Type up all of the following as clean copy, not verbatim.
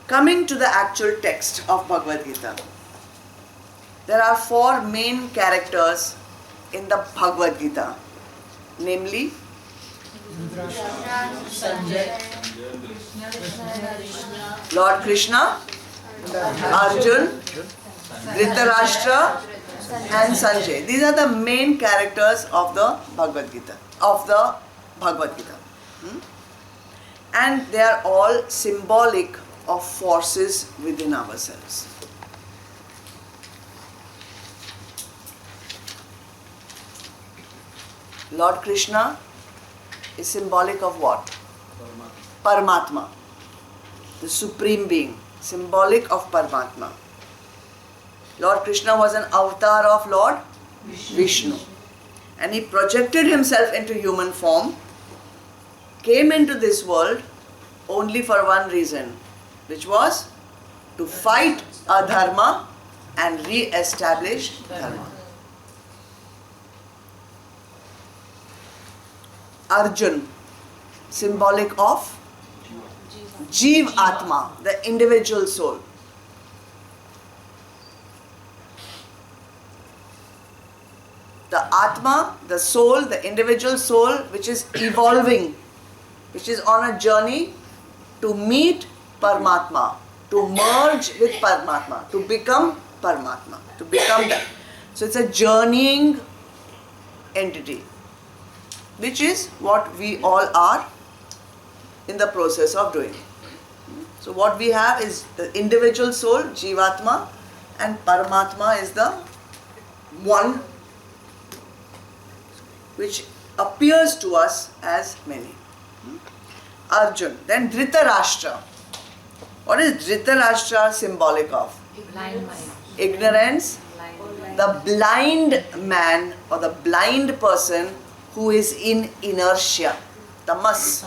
Coming to the actual text of Bhagavad Gita, there are four main characters in the Bhagavad Gita, namely Lord Krishna, Arjun, Dhritarashtra and Sanjay. These are the main characters of the Bhagavad Gita. And they are all symbolic of forces within ourselves. Lord Krishna is symbolic of what? Paramatma, the Supreme Being, symbolic of Paramatma. Lord Krishna was an avatar of Lord Vishnu, and he projected himself into human form, came into this world only for one reason, which was to fight adharma and re-establish dharma. Arjun, symbolic of Jeev Atma, the individual soul. The Atma, the soul, the individual soul, which is evolving, which is on a journey to meet Paramatma, to merge with Paramatma, to become Paramatma, to become that. So it's a journeying entity, which is what we all are in the process of doing. So what we have is the individual soul, Jivatma, and Paramatma is the one which appears to us as many. Arjun. Then Dhritarashtra. What is Dhritarashtra symbolic of? Blind mind. Ignorance. The blind man or the blind person who is in inertia. Tamas.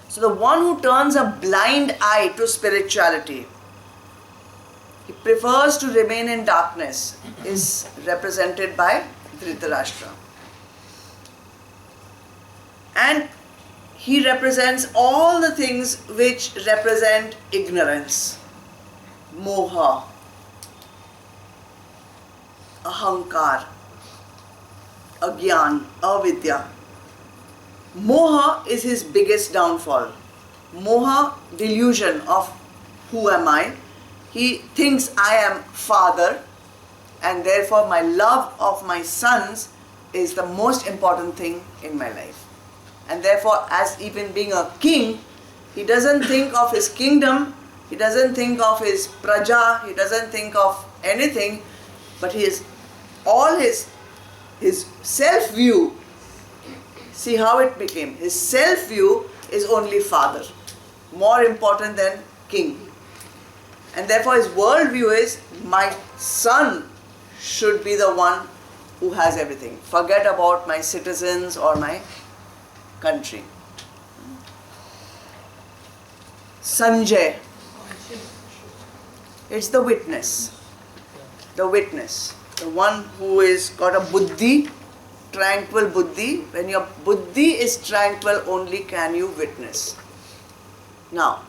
So the one who turns a blind eye to spirituality, he prefers to remain in darkness, is represented by Dhritarashtra. And he represents all the things which represent ignorance, moha, ahankar, agyan, avidya. Moha is his biggest downfall. Moha, delusion of who am I. He thinks I am father, and therefore my love of my sons is the most important thing in my life. And therefore, as even being a king, he doesn't think of his kingdom, he doesn't think of his praja, he doesn't think of anything, but all his self-view. See how it became. His self-view is only father, more important than king. And therefore his worldview is, my son should be the one who has everything. Forget about my citizens or my country. Sanjay. It's the witness. The witness. The one who is got a buddhi, tranquil buddhi. When your buddhi is tranquil, only can you witness. Now,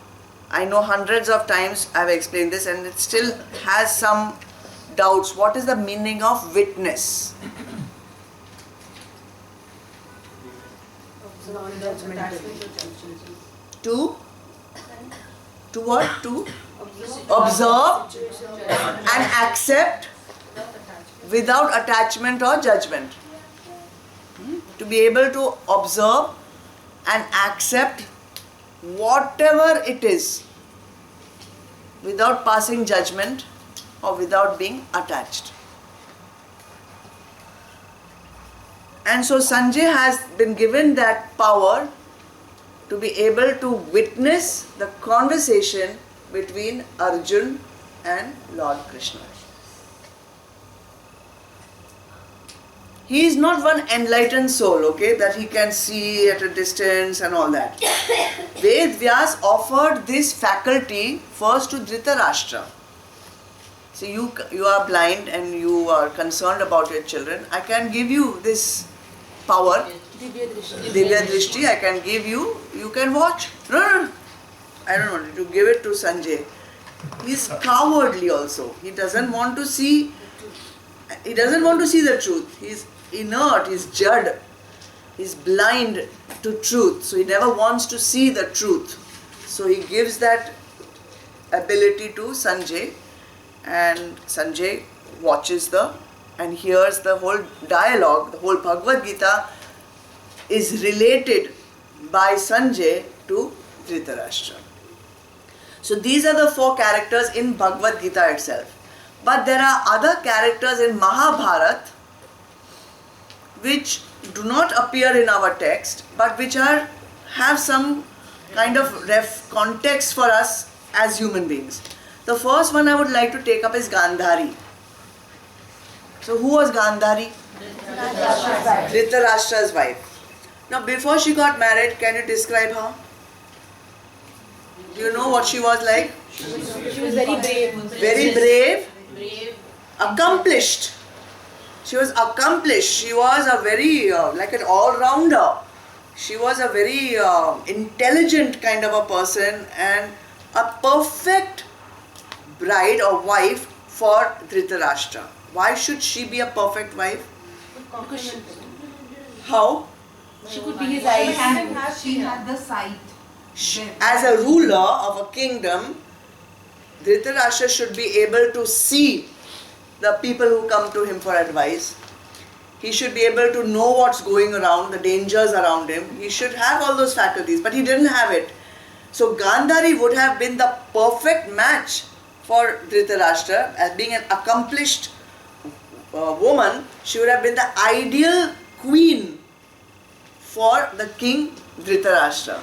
I know hundreds of times I have explained this and it still has some doubts. What is the meaning of witness? To what? To observe and accept without attachment or judgment. To be able to observe and accept whatever it is without passing judgment or without being attached. And so Sanjay has been given that power to be able to witness the conversation between Arjun and Lord Krishna. He is not one enlightened soul, okay, that he can see at a distance and all that. Ved Vyas offered this faculty first to Dhritarashtra. See, you are blind and you are concerned about your children. I can give you this power. Divya Drishti, I can give you, you can watch. No. I don't want to give it to Sanjay. He's cowardly also. He doesn't want to see the truth. He's inert, he's jad. He's blind to truth. So he never wants to see the truth. So he gives that ability to Sanjay, and Sanjay watches and hears the whole dialogue. The whole Bhagavad Gita is related by Sanjay to Dhritarashtra. So these are the 4 characters in Bhagavad Gita itself. But there are other characters in Mahabharata which do not appear in our text, but which have some kind of context for us as human beings. The first one I would like to take up is Gandhari. So who was Gandhari? Dhritarashtra's wife. Now before she got married, can you describe her? Do you know what she was like? She was very brave. Very brave. Accomplished. She was accomplished. She was a very, like an all-rounder. She was a very intelligent kind of a person and a perfect bride or wife for Dhritarashtra. Why should she be a perfect wife? Because How? she could be his eyes. She had the sight. As a ruler of a kingdom, Dhritarashtra should be able to see the people who come to him for advice. He should be able to know what's going around, the dangers around him. He should have all those faculties, but he didn't have it. So Gandhari would have been the perfect match for Dhritarashtra. As being an accomplished woman, she would have been the ideal queen for the king Dhritarashtra.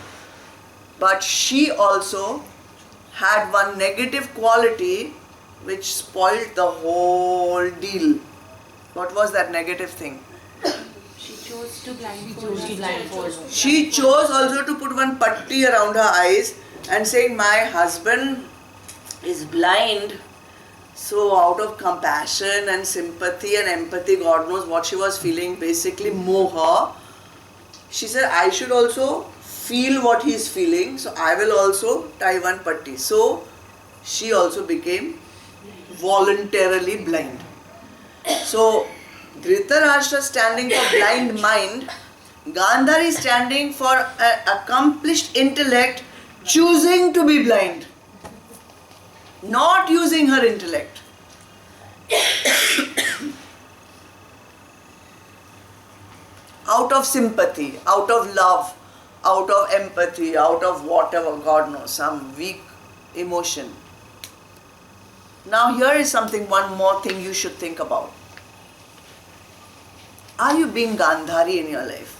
But she also had one negative quality which spoiled the whole deal. What was that negative thing? She chose to blindfold. She chose also to put one patti around her eyes and saying, my husband is blind. So out of compassion and sympathy and empathy, God knows what she was feeling, basically moha. She said, I should also feel what he is feeling, so I will also tie one patti. So she also became voluntarily blind. So Dhritarashtra standing for blind mind, Gandhari standing for accomplished intellect, choosing to be blind, not using her intellect. Out of sympathy, out of love, out of empathy, out of whatever, God knows, some weak emotion. Now here is one more thing you should think about. Are you being Gandhari in your life?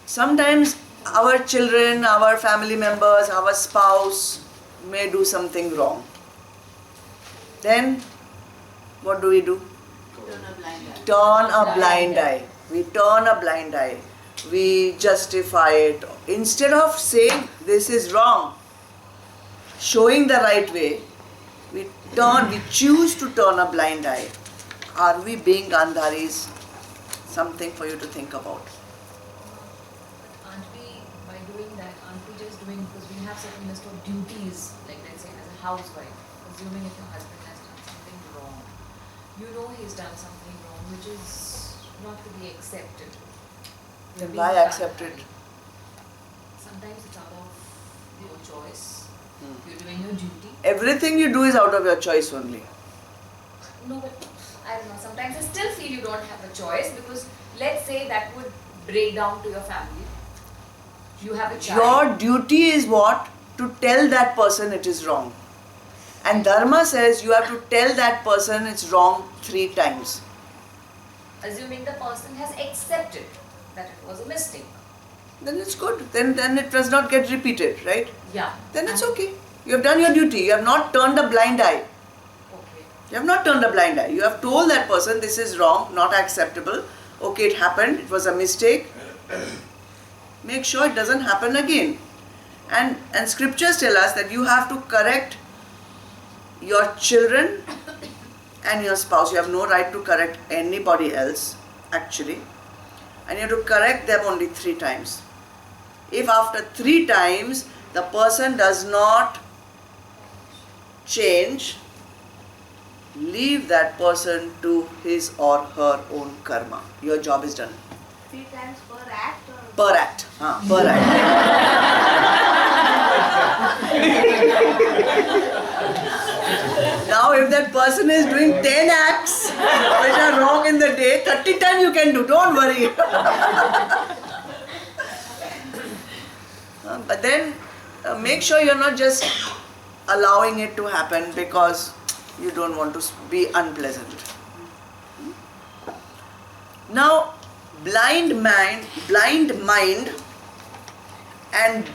Sometimes our children, our family members, our spouse may do something wrong. Then what do? Turn a blind eye. We turn a blind eye. We justify it. Instead of saying this is wrong, showing the right way, we choose to turn a blind eye. Are we being Gandharis? Something for you to think about. Aren't we, by doing that, aren't we just doing, because we have certain list of duties, like let's say as a housewife, assuming if your husband has done something wrong, you know he's done something wrong which is not to be accepted. You're Then being why accept it? Gandhari. Sometimes it's out of your choice. You're doing your duty. Everything you do is out of your choice only. No, but I don't know. Sometimes I still feel you don't have a choice because let's say that would break down to your family. You have a child. Your duty is what? To tell that person it is wrong. And Dharma says you have to tell that person it's wrong 3 times. Assuming the person has accepted that it was a mistake. Then it's good. Then it does not get repeated, right? Yeah. Then it's okay. You have done your duty. You have not turned a blind eye. Okay. You have not turned a blind eye. You have told that person this is wrong, not acceptable. Okay, it happened. It was a mistake. Make sure it doesn't happen again. And scriptures tell us that you have to correct your children and your spouse. You have no right to correct anybody else, actually. And you have to correct them only 3 times. If after 3 times the person does not change, leave that person to his or her own karma. Your job is done. 3 times per act or? Per act. Per act. Now if that person is doing 10 acts which are wrong in the day, 30 times you can do, don't worry. But then make sure you're not just allowing it to happen because you don't want to be unpleasant. Now, blind mind and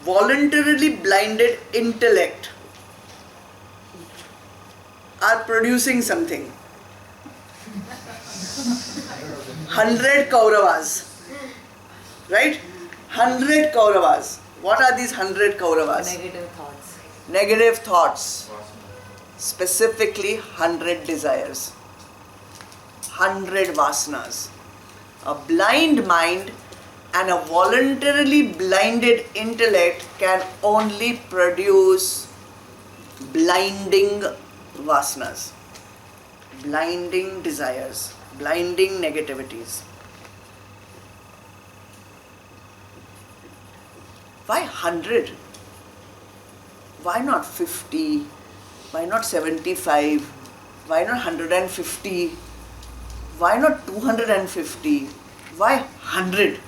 voluntarily blinded intellect are producing something. 100 Kauravas. Right? 100 Kauravas. What are these 100 Kauravas? Negative thoughts. Negative thoughts. Specifically 100 desires. 100 vasanas. A blind mind and a voluntarily blinded intellect can only produce blinding vasanas, blinding desires, blinding negativities. Why 100? Why not 50? Why not 75? Why not 150? Why not 250? Why 100?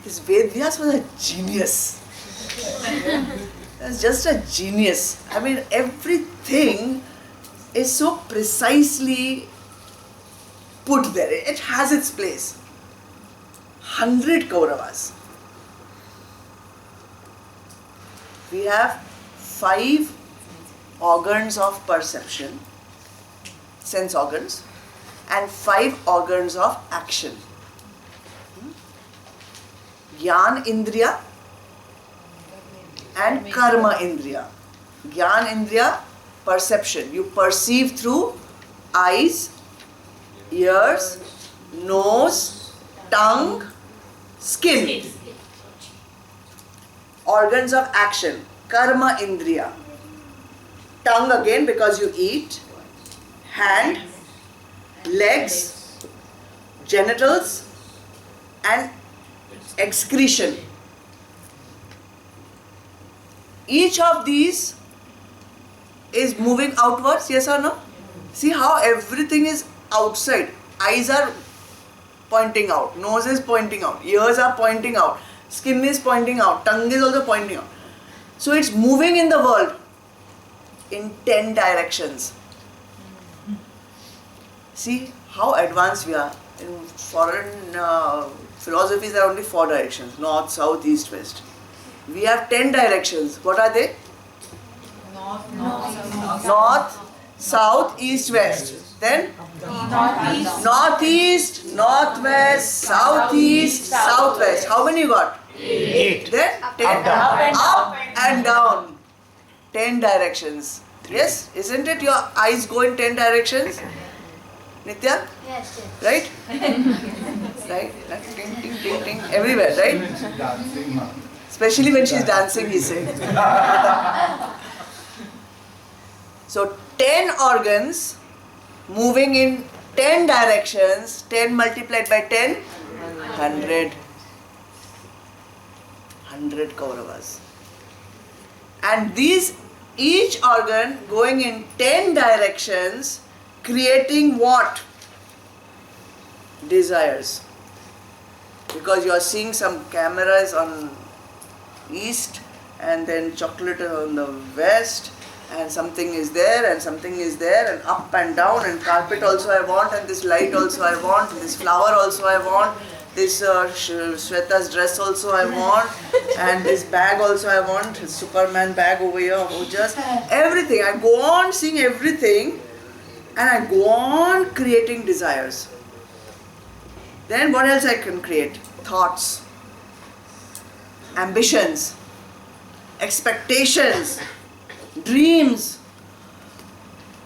This Vedvyas was a genius. He was just a genius. I mean, everything is so precisely put there. It has its place. 100 Kauravas. We have 5 organs of perception, sense organs, and 5 organs of action. Jnana Indriya and Karma Indriya. Jnana Indriya, perception. You perceive through eyes, ears, nose, tongue, skin. Organs of action. Karma Indriya. Tongue again because you eat. Hand, legs, genitals, and excretion. Each of these is moving outwards, yes or no? See how everything is outside. Eyes are pointing out, nose is pointing out, ears are pointing out, skin is pointing out, tongue is also pointing out. So it's moving in the world in 10 directions. See how advanced we are. In foreign philosophies, there are only 4 directions: north, south, east, west. We have 10 directions. What are they? North, south, east, west. Then northeast, northwest, southeast, southwest. How many you got? 8. Then 10. Up and down. 10 directions. Yes, isn't it? Your eyes go in 10 directions. Nitya? Yes, yes. Right? Right? Ting, ting, ting, ting. Everywhere, right? Especially when she's dancing, he said. So 10 organs moving in 10 directions. 10 multiplied by 10? 100. 100 Kauravas. And these, each organ going in 10 directions, creating what? Desires. Because you are seeing some cameras on east and then chocolate on the west, and something is there and something is there, and up and down, and carpet also I want, and this light also I want, this flower also I want, this Shweta's dress also I want, and this bag also I want, his Superman bag over here, just everything. I go on seeing everything and I go on creating desires. Then what else I can create? Thoughts, ambitions, expectations, dreams.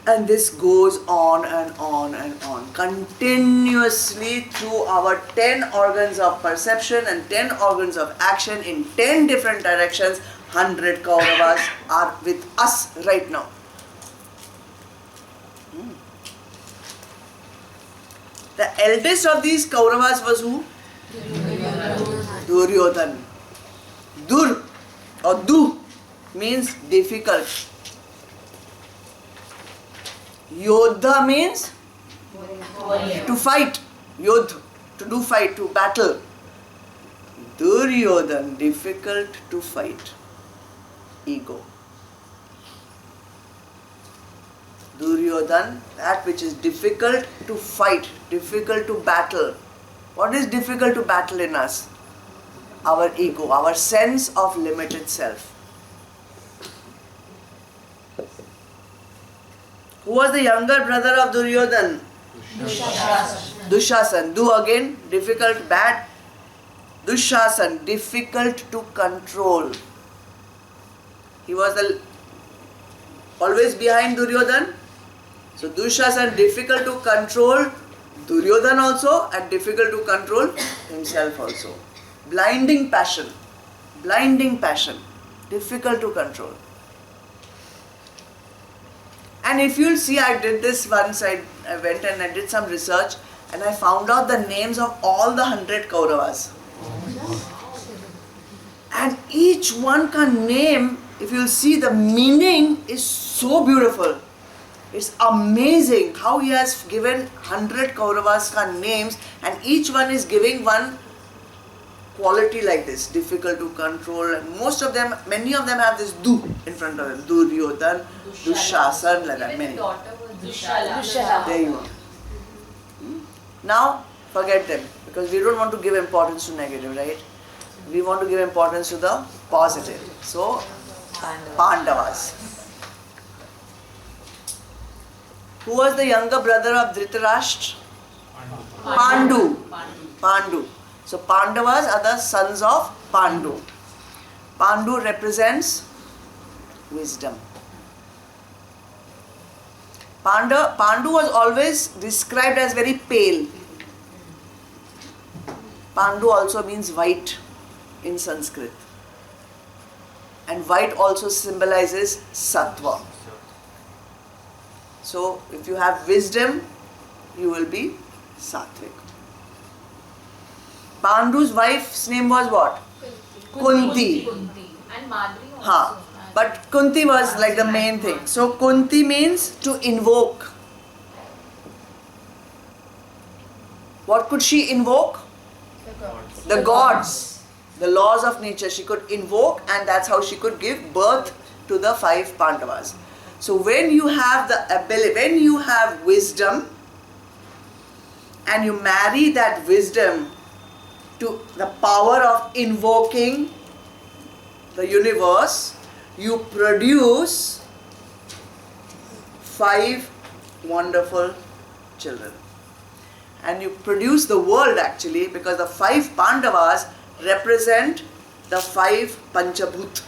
And this goes on and on and on, continuously through our 10 organs of perception and 10 organs of action in 10 different directions. 100 Kauravas are with us right now. The eldest of these Kauravas was who? Duryodhan. Dur or Du means difficult. Yodha means to fight. Yodh, to do fight, to battle. Duryodhan, difficult to fight. Ego. Duryodhan, that which is difficult to fight, difficult to battle. What is difficult to battle in us? Our ego, our sense of limited self. Who was the younger brother of Duryodhan? Dushasan. Du again, difficult, bad. Dushasan, difficult to control. He was always behind Duryodhan. So Dushasan, difficult to control Duryodhan also, and difficult to control himself also. Blinding passion, difficult to control. And if you'll see, I did this once, I went and I did some research and I found out the names of all the 100 Kauravas. And each one can name, if you'll see, the meaning is so beautiful. It's amazing how he has given 100 Kauravas ka names, and each one is giving one quality like this, difficult to control, and most of them, many of them have this Du in front of them. Duryodhan, Dushasan, like that, many. Daughter was Dushala. There you are. Now, forget them, because we don't want to give importance to negative, right? We want to give importance to the positive. So, Pandavas. Who was the younger brother of Dhritarashtra? Pandu. So Pandavas are the sons of Pandu. Pandu represents wisdom. Pandu was always described as very pale. Pandu also means white in Sanskrit. And white also symbolizes sattva. So if you have wisdom, you will be sattvic. Pandu's wife's name was what? Kunti. And Madri also. Ha. But Kunti was like the main thing. So Kunti means to invoke. What could she invoke? The gods. The laws of nature she could invoke, and that's how she could give birth to the 5 Pandavas. So when you have the ability, when you have wisdom, and you marry that wisdom to the power of invoking the universe, you produce 5 wonderful children. And you produce the world actually, because the 5 Pandavas represent the 5 Panchabhut.